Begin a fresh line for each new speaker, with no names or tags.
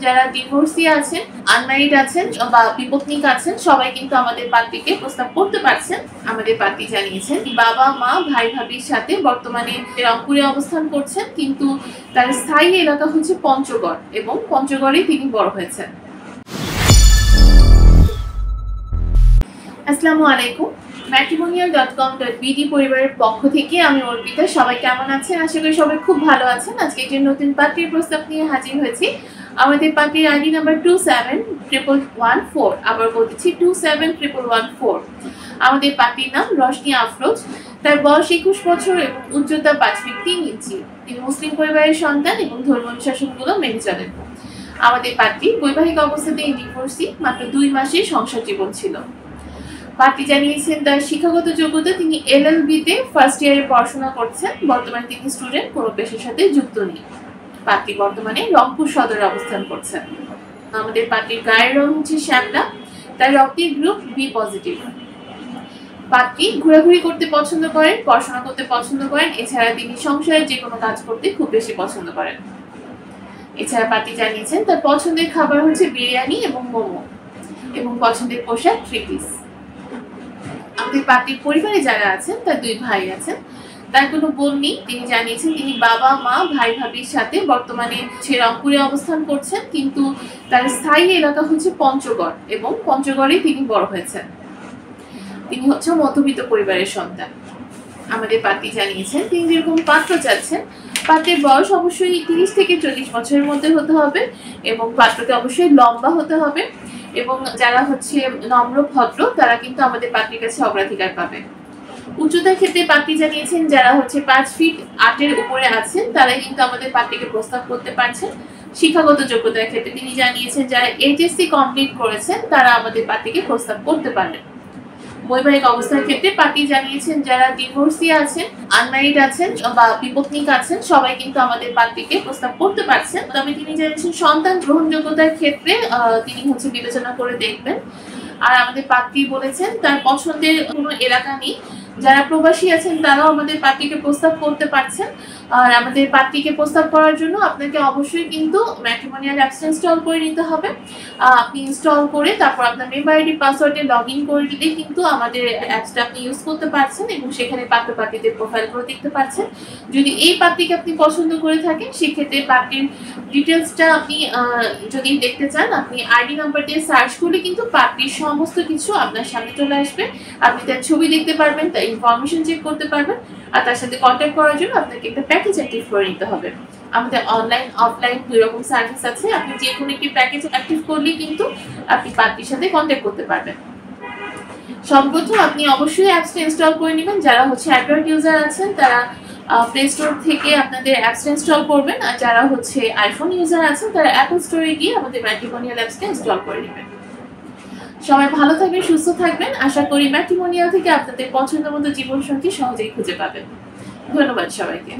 যারা ডিভোর্সি আছেন, আনম্যারিড আছেন বা বিপত্নিক আছেন সবাই কিন্তু আমাদের পাত্রীকে প্রস্তাব করতে পারছেন। আমাদের পাত্রী জানিয়েছেন বাবা মা ভাই ভাবির সাথে বর্তমানে রংপুরে অবস্থান করছেন, কিন্তু তার স্থায়ী এলাকা হচ্ছে পঞ্চগড় এবং পঞ্চগড়ে তিনি বড় হয়েছেন। আসসালামু আলাইকুম। matrimonial.com.bd পরিবারের পক্ষ থেকে আমি অর্পিতা। সবাই কেমন আছেন? আশা করি সবাই খুব ভালো আছেন। আজকে একটি নতুন পাত্রীর প্রস্তাব নিয়ে হাজির হয়েছি। আমাদের পাত্রীর আইডি নাম্বার 271114। আবার বলতেছি 271114। আমাদের পাত্রীর নাম রশনি আফরোজ। তার বয়স 21 বছর এবং উচ্চতা 5 ফিট 3 ইঞ্চি। তিনি মুসলিম পরিবারের সন্তান এবং ধর্ম অনুশাসনগুলো মেনে চলেন। আমাদের পাত্রী বৈবাহিক অবস্থাতে ডিভোর্সি, মাত্র 2 মাসের সংসার জীবন ছিল। পাত্রী জানিয়েছেন তার শিক্ষাগত যোগ্যতা তিনি LLB-তে ফার্স্ট ইয়ারে পড়াশোনা করছেন। বর্তমানে তিনি স্টুডেন্ট, কোনো পেশার সাথে যুক্ত নেই। পাত্রী বর্তমানে রংপুর সদরে অবস্থান করছেন। আমাদের পাত্রীর গায়ের রং হচ্ছে শ্যামলা, তার রক্তের গ্রুপ B পজিটিভ। পাত্রী ঘোরাঘুরি করতে পছন্দ করেন, পড়াশোনা করতে পছন্দ করেন, এছাড়া তিনি সংসারে যে কোনো কাজ করতে খুব বেশি পছন্দ করেন। এছাড়া পাত্রী জানিয়েছেন তার পছন্দের খাবার হচ্ছে বিরিয়ানি এবং মোমো এবং পছন্দের পোশাক 3 পিস। আমাদের পাত্রীর পরিবারে যারা আছেন তার 2 ভাই আছেন, তার কোনো বোন নেই। তিনি জানিয়েছেন তিনি বাবা মা ভাই ভাবির সাথে বর্তমানে রংপুরে অবস্থান করছেন, কিন্তু তার স্থায়ী এলাকা হচ্ছে পঞ্চগড় এবং পঞ্চগড়ে তিনি বড় হয়েছেন। তিনি হচ্ছে মধ্যবিত্ত পরিবারের সন্তান। আমাদের পাত্রী জানিয়েছেন তিনি যেরকম পাত্র চাচ্ছেন, পাত্রের বয়স অবশ্যই 30 থেকে 40 বছরের মধ্যে হতে হবে এবং পাত্রকে অবশ্যই লম্বা হতে হবে এবং যারা হচ্ছে নম্র ভদ্র তারা কিন্তু আমাদের পাত্রীর কাছে অগ্রাধিকার পাবে। উচ্চতার ক্ষেত্রে পাত্রী জানিয়েছেন যারা হচ্ছে 5 ফিট 8-এর উপরে আছেন তারাই কিন্তু আমাদের পাত্রীকে প্রস্তাব করতে পারছেন। শিক্ষাগত যোগ্যতার ক্ষেত্রে তিনি জানিয়েছেন যারা HSC কমপ্লিট করেছেন তারা আমাদের পাত্রীকে প্রস্তাব করতে পারেন। বৈবাহিক অবস্থার ক্ষেত্রে পাত্রী জানিয়েছেন যারা ডিভোর্সি আছেন, আনম্যারিড আছেন বা বিপত্নিক আছেন সবাই কিন্তু আমাদের পাত্রীকে প্রস্তাব করতে পারছেন। তবে তিনি জানিয়েছেন সন্তান গ্রহণযোগ্যতার ক্ষেত্রে তিনি হচ্ছে বিবেচনা করে দেখবেন। আর আমাদের পাত্রী বলেছেন তার পছন্দের কোনো এলাকা নেই, যারা প্রবাসী আছেন তারাও আমাদের পাত্রীকে প্রস্তাব করতে পারছেন। আর আমাদের পাত্রীকে প্রস্তাব করার জন্য আপনাকে অবশ্যই কিন্তু ম্যাট্রিমোনিয়াল অ্যাপস ইনস্টল করে নিতে হবে। আপনি ইনস্টল করে তারপর আপনার মেম্বার আইডি পাসওয়ার্ডে লগ ইন করে দিলেই কিন্তু আমাদের অ্যাপসটা আপনি ইউজ করতে পারছেন এবং সেখানে পাত্র পাত্রীদের প্রোফাইলগুলো দেখতে পাচ্ছেন। যদি এই পাত্রীকে আপনি পছন্দ করে থাকেন সেক্ষেত্রে পাত্রীর ডিটেলসটা আপনি যদি দেখতে চান আপনি আইডি নাম্বার দিয়ে সার্চ করলে কিন্তু পাত্রীর সমস্ত কিছু আপনার সামনে চলে আসবে। আপনি তার ছবি দেখতে পারবেন, তার ইনফরমেশন চেক করতে পারবেন আর তার সাথে কন্ট্যাক্ট করার জন্য আপনাকে একটা প্যাকেজ অ্যাক্টিভ করে নিতে হবে। আমাদের অনলাইন অফলাইন 2 রকম সার্ভিস আছে। আপনি যে কোনো একটি প্যাকেজ অ্যাক্টিভ করলেই কিন্তু আপনি পাত্রীর সাথে কন্ট্যাক্ট করতে পারবেন। সর্বপ্রথম আপনি অবশ্যই অ্যাপসটা ইনস্টল করে নেবেন। যারা হচ্ছে অ্যান্ড্রয়েড ইউজার আছেন তারা প্লে স্টোর থেকে আপনাদের অ্যাপসটা ইনস্টল করবেন, আর যারা হচ্ছে আইফোন ইউজার আছেন তারা অ্যাপল স্টোরে গিয়ে আমাদের ম্যাট্রিমোনিয়াল অ্যাপসটা ইনস্টল করে নেবেন। সবাই ভালো থাকবেন, সুস্থ থাকবেন। আশা করি ম্যাট্রিমোনিয়াল থেকে আপনাদের পছন্দের মতো জীবনসঙ্গী সহজেই খুঁজে পাবেন। ধন্যবাদ সবাইকে।